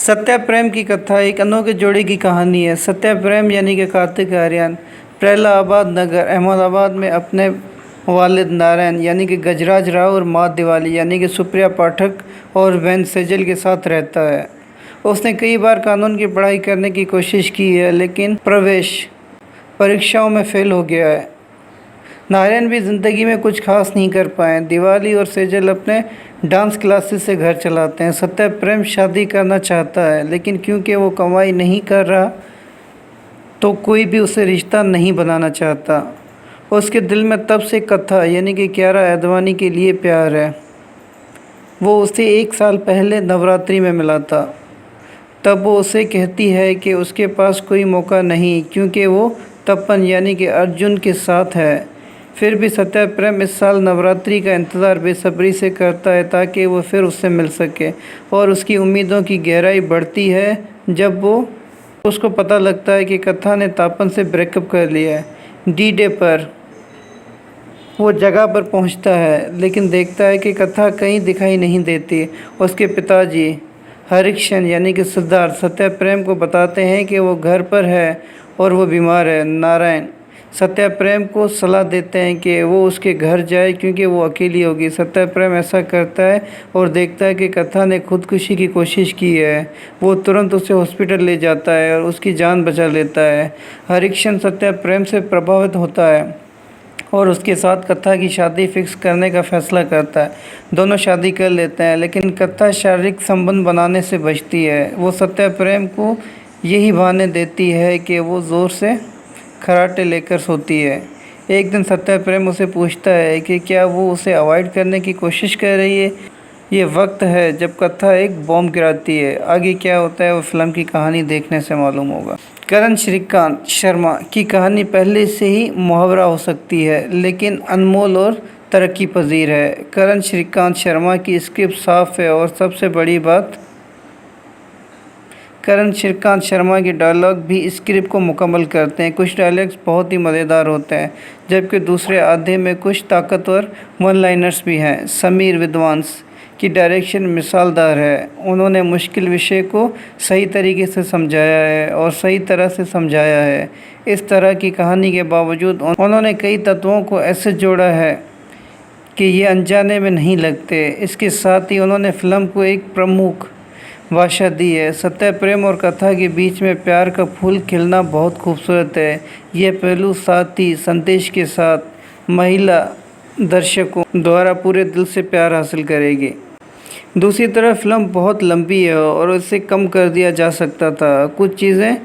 सत्या प्रेम की कथा एक अनोखे जोड़ी की कहानी है। सत्या प्रेम यानी कि कार्तिक आर्यन प्रैलाबाद नगर अहमदाबाद में अपने वालिद नारायण यानी कि गजराज राव और माँ दिवाली यानी कि सुप्रिया पाठक और बहन सेजल के साथ रहता है। उसने कई बार कानून की पढ़ाई करने की कोशिश की है, लेकिन प्रवेश परीक्षाओं में फेल हो गया है। नारायण भी ज़िंदगी में कुछ खास नहीं कर पाए। दिवाली और सेजल अपने डांस क्लासेस से घर चलाते हैं। सत्या प्रेम शादी करना चाहता है, लेकिन क्योंकि वो कमाई नहीं कर रहा तो कोई भी उसे रिश्ता नहीं बनाना चाहता। उसके दिल में तब से कथा यानी कि कियारा आडवाणी के लिए प्यार है। वो उसे 1 साल पहले नवरात्रि में मिला था। तब वो उसे कहती है कि उसके पास कोई मौका नहीं, क्योंकि वो तपन यानी कि अर्जुन के साथ है। फिर भी सत्या प्रेम इस साल नवरात्रि का इंतज़ार बेसब्री से करता है ताकि वो फिर उससे मिल सके, और उसकी उम्मीदों की गहराई बढ़ती है जब वो उसको पता लगता है कि कथा ने तापन से ब्रेकअप कर लिया है। डी डे पर वो जगह पर पहुंचता है, लेकिन देखता है कि कथा कहीं दिखाई नहीं देती। उसके पिताजी हरिक्शन यानी कि सिद्धार्थ सत्या प्रेम को बताते हैं कि वो घर पर है और वो बीमार है। नारायण सत्या प्रेम को सलाह देते हैं कि वो उसके घर जाए क्योंकि वो अकेली होगी। सत्या प्रेम ऐसा करता है और देखता है कि कथा ने खुदकुशी की कोशिश की है। वो तुरंत उसे हॉस्पिटल ले जाता है और उसकी जान बचा लेता है। हरिक्शन सत्या प्रेम से प्रभावित होता है और उसके साथ कथा की शादी फिक्स करने का फैसला करता है। दोनों शादी कर लेते हैं, लेकिन कथा शारीरिक संबंध बनाने से बचती है। वो सत्या प्रेम को यही बहाने देती है कि वो ज़ोर से खर्राटे लेकर सोती है। एक दिन सत्या प्रेम उसे पूछता है कि क्या वो उसे अवॉइड करने की कोशिश कर रही है। ये वक्त है जब कथा एक बॉम्ब गिराती है। आगे क्या होता है वो फिल्म की कहानी देखने से मालूम होगा। करण श्रीकांत शर्मा की कहानी पहले से ही मुहावरा हो सकती है, लेकिन अनमोल और तरक्की पजीर है। करण श्रीकांत शर्मा की स्क्रिप्ट साफ है और सबसे बड़ी बात करण श्रीकांत शर्मा के डायलॉग भी स्क्रिप्ट को मुकम्मल करते हैं। कुछ डायलॉग्स बहुत ही मज़ेदार होते हैं, जबकि दूसरे आधे में कुछ ताकतवर वन लाइनर्स भी हैं। समीर विद्वांस की डायरेक्शन मिसालदार है। उन्होंने मुश्किल विषय को सही तरीके से समझाया है और सही तरह से समझाया है। इस तरह की कहानी के बावजूद उन्होंने कई तत्वों को ऐसे जोड़ा है कि ये अनजाने में नहीं लगते। इसके साथ ही उन्होंने फिल्म को एक प्रमुख भाषा दी है। सत्या प्रेम और कथा के बीच में प्यार का फूल खिलना बहुत खूबसूरत है। यह पहलू साथ ही संदेश के साथ महिला दर्शकों द्वारा पूरे दिल से प्यार हासिल करेगी। दूसरी तरफ फिल्म बहुत लंबी है और इसे कम कर दिया जा सकता था। कुछ चीज़ें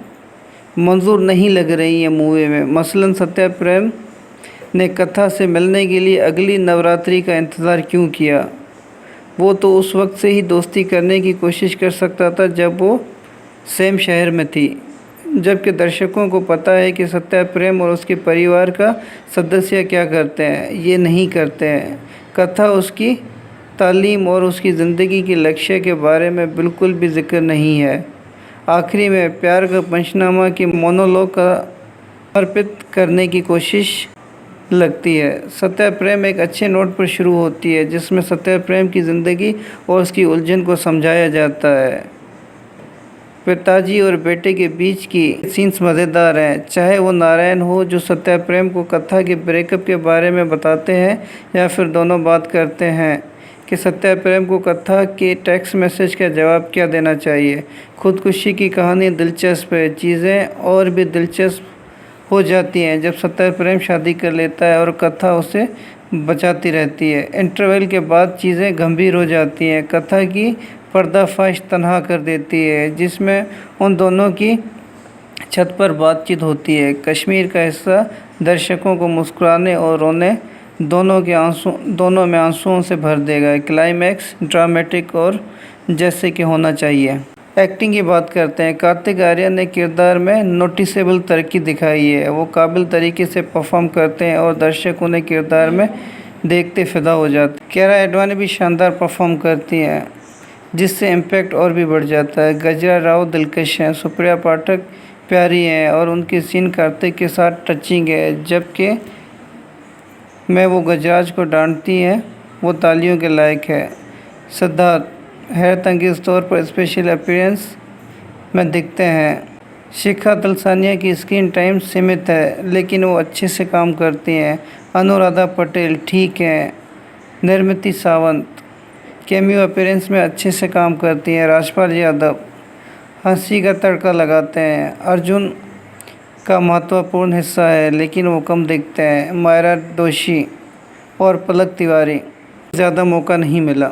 मंजूर नहीं लग रही हैं मूवी में। मसलन सत्या प्रेम ने कथा से मिलने के लिए अगली नवरात्रि का इंतज़ार क्यों किया। वो तो उस वक्त से ही दोस्ती करने की कोशिश कर सकता था जब वो सेम शहर में थी, जबकि दर्शकों को पता है कि सत्या प्रेम और उसके परिवार का सदस्य क्या करते हैं। ये नहीं करते हैं। कथा उसकी तालीम और उसकी ज़िंदगी के लक्ष्य के बारे में बिल्कुल भी जिक्र नहीं है। आखिरी में प्यार का पंचनामा के मोनोलॉग का अर्पित करने की कोशिश लगती है। सत्या प्रेम एक अच्छे नोट पर शुरू होती है, जिसमें सत्या प्रेम की ज़िंदगी और उसकी उलझन को समझाया जाता है। पिताजी और बेटे के बीच की सीन्स मज़ेदार हैं, चाहे वो नारायण हो जो सत्या प्रेम को कथा के ब्रेकअप के बारे में बताते हैं, या फिर दोनों बात करते हैं कि सत्या प्रेम को कथा के टेक्स्ट मैसेज का जवाब क्या देना चाहिए। खुदकुशी की कहानी दिलचस्प है। चीज़ें और भी दिलचस्प हो जाती हैं जब सत्या प्रेम शादी कर लेता है और कथा उसे बचाती रहती है। इंटरवल के बाद चीज़ें गंभीर हो जाती हैं। कथा की पर्दाफाश तन्हा कर देती है, जिसमें उन दोनों की छत पर बातचीत होती है। कश्मीर का हिस्सा दर्शकों को मुस्कुराने और रोने दोनों में आंसुओं से भर देगा। क्लाइमैक्स ड्रामेटिक और जैसे कि होना चाहिए। एक्टिंग की बात करते हैं। कार्तिक आर्यन ने किरदार में नोटिसेबल तरक्की दिखाई है। वो काबिल तरीके से परफॉर्म करते हैं और दर्शक उन्हें किरदार में देखते फिदा हो जाते हैं। कियारा आडवाणी भी शानदार परफॉर्म करती हैं, जिससे इम्पैक्ट और भी बढ़ जाता है। गजरा राव दिलकश हैं, सुप्रिया पाठक प्यारी हैं और उनकी सीन कार्तिक के साथ टचिंग है। जबकि मैं वो गजराज को डांटती हैं, वो तालियों के लायक है। सिद्धार्थ हैरत अंगेज़ तौर पर स्पेशल अपीयरेंस में दिखते हैं। शिखा तलसानिया की स्क्रीन टाइम सीमित है, लेकिन वो अच्छे से काम करती हैं। अनुराधा पटेल ठीक हैं। निर्मिति सावंत कैमियो अपीयरेंस में अच्छे से काम करती हैं। राजपाल यादव हंसी का तड़का लगाते हैं। अर्जुन का महत्वपूर्ण हिस्सा है, लेकिन वो कम दिखते हैं। मायरा दोषी और पलक तिवारी ज़्यादा मौका नहीं मिला।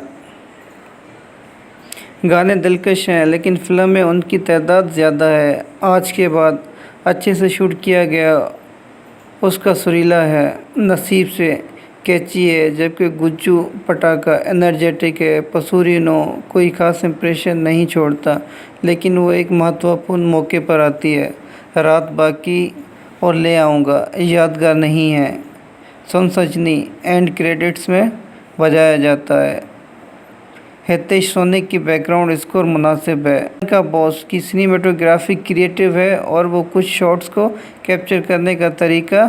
गाने दिलकश हैं, लेकिन फिल्म में उनकी तादाद ज़्यादा है। आज के बाद अच्छे से शूट किया गया उसका सुरीला है। नसीब से कैची है, जबकि गुज्जू पटाखा एनर्जेटिक है। पसूरिनो कोई ख़ास इम्प्रेशन नहीं छोड़ता, लेकिन वो एक महत्वपूर्ण मौके पर आती है। रात बाकी और ले आऊँगा यादगार नहीं है। सुन सजनी एंड क्रेडिट्स में बजाया जाता है। हितेश सोनी की बैकग्राउंड स्कोर मुनासिब है। का बॉस की सिनेमेटोग्राफी क्रिएटिव है और वो कुछ शॉट्स को कैप्चर करने का तरीका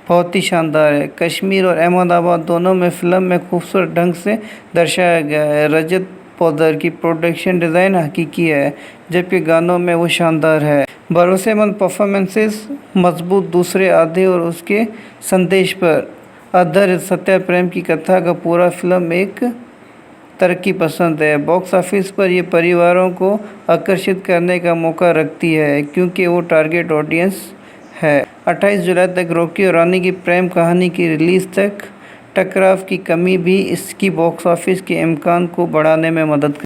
बहुत ही शानदार है। कश्मीर और अहमदाबाद दोनों में फिल्म में खूबसूरत ढंग से दर्शाया गया है। रजत पौधर की प्रोडक्शन डिज़ाइन हकीकी है, जबकि गानों में वो शानदार है। भरोसेमंद परफॉर्मेंसेस, मजबूत दूसरे आधे और उसके संदेश पर आधारित सत्य प्रेम की कथा का पूरा फिल्म एक तरक्की पसंद है। बॉक्स ऑफिस पर ये परिवारों को आकर्षित करने का मौका रखती है, क्योंकि वो टारगेट ऑडियंस है। 28 जुलाई तक रॉकी और रानी की प्रेम कहानी की रिलीज़ तक टकराव की कमी भी इसकी बॉक्स ऑफिस के इम्कान को बढ़ाने में मदद